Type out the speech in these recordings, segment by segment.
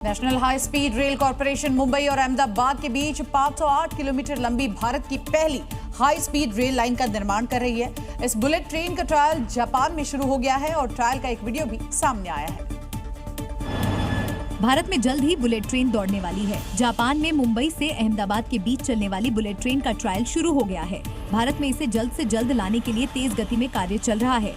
National high speed rail corporation Mumbai और अहमदाबाद के बीच 508 kilometre लंबी भारत की पहली हाई स्पीड रेल लाइन का निर्माण कर रही है। इस बुलेट ट्रेन का ट्रायल जापान में शुरू हो गया है और ट्रायल का एक वीडियो भी सामने आया है। भारत में जल्द ही बुलेट ट्रेन दौड़ने वाली है। जापान में मुंबई से अहमदाबाद के बीच चलने वाली बुलेट ट्रेन का ट्रायल शुरू हो गया है। भारत में इसे जल्द से जल्द लाने के लिए तेज गति में कार्य चल रहा है।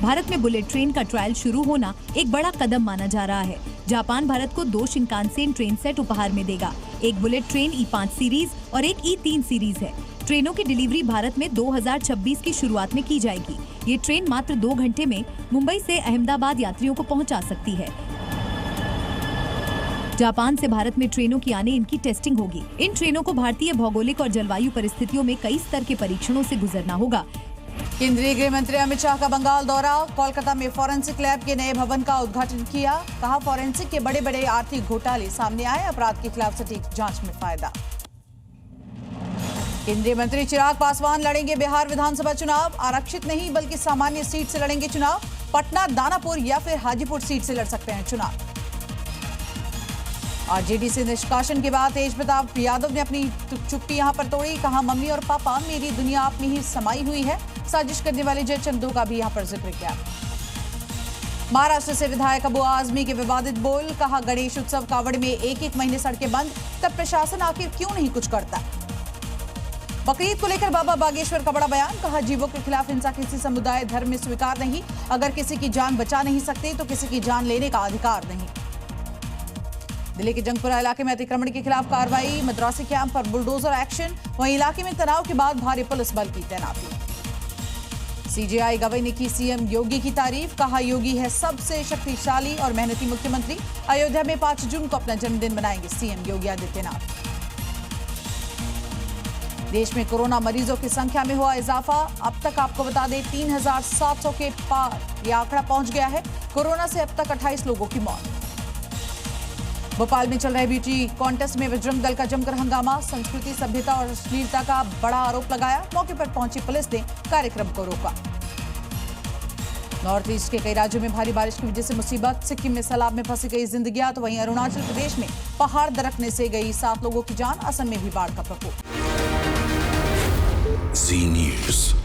भारत में बुलेट ट्रेन का ट्रायल शुरू होना एक बड़ा कदम माना जा रहा है। जापान भारत को 2 शिनकानसेन ट्रेन सेट उपहार में देगा। एक बुलेट ट्रेन E5 सीरीज और एक E3 सीरीज है। ट्रेनों की डिलीवरी भारत में 2026 की शुरुआत में की जाएगी। ये ट्रेन मात्र 2 घंटे में मुंबई से अहमदाबाद यात्रियों को पहुंचा सकती है। जापान से भारत में ट्रेनों की आने इनकी टेस्टिंग होगी। इन ट्रेनों को भारतीय भौगोलिक और जलवायु परिस्थितियों में कई स्तर के परीक्षणों से गुजरना होगा। केंद्रीय गृह मंत्री अमित शाह का बंगाल दौरा। कोलकाता में फॉरेंसिक लैब के नए भवन का उद्घाटन किया। कहा, फॉरेंसिक के बड़े बड़े आर्थिक घोटाले सामने आए, अपराध के खिलाफ सटीक जांच में फायदा। केंद्रीय मंत्री चिराग पासवान लड़ेंगे बिहार विधानसभा चुनाव। आरक्षित नहीं बल्कि सामान्य सीट से लड़ेंगे चुनाव। पटना, दानापुर या फिर हाजीपुर सीट से लड़ सकते हैं चुनाव। आरजेडी से निष्कासन के बाद तेज प्रताप यादव ने अपनी चुप्पी यहां पर तोड़ी। कहा, मम्मी और पापा मेरी दुनिया आप में ही समाई हुई है। साजिश करने वाले जय चंदू का भी यहां पर जिक्र किया। महाराष्ट्र से विधायक अबू आजमी के विवादित बोल। कहा, गणेश उत्सव कावड़ में एक महीने सड़कें बंद, तब प्रशासन आखिर क्यों नहीं कुछ करता। बकरीद को लेकर बाबा बागेश्वर का बड़ा बयान। कहा, जीवों के खिलाफ हिंसा किसी समुदाय धर्म में स्वीकार नहीं। अगर किसी की जान बचा नहीं सकते तो किसी की जान लेने का अधिकार नहीं। दिल्ली के जंगपुरा इलाके में अतिक्रमण के खिलाफ कार्रवाई। मद्रासी कैंप पर बुलडोजर एक्शन। वहीं इलाके में तनाव के बाद भारी पुलिस बल की तैनाती। सीजेआई गवई ने की सीएम योगी की तारीफ। कहा, योगी है सबसे शक्तिशाली और मेहनती मुख्यमंत्री। अयोध्या में 5 जून को अपना जन्मदिन मनाएंगे सीएम योगी आदित्यनाथ। देश में कोरोना मरीजों की संख्या में हुआ इजाफा। अब तक आपको बता दें 3700 के पार यह आंकड़ा पहुंच गया है। कोरोना से अब तक 28 लोगों की मौत। भोपाल में चल रहे ब्यूटी कॉन्टेस्ट में बजरंग दल का जमकर हंगामा। संस्कृति, सभ्यता और अश्लीलता का बड़ा आरोप लगाया। मौके पर पहुंची पुलिस ने कार्यक्रम को रोका। नॉर्थ ईस्ट के कई राज्यों में भारी बारिश की वजह से मुसीबत। सिक्किम में सैलाब में फंसी गई जिंदगियां, तो वहीं अरुणाचल प्रदेश में पहाड़ दरकने से गई 7 लोगों की जान। असम में भी बाढ़ का प्रकोप। Zee News।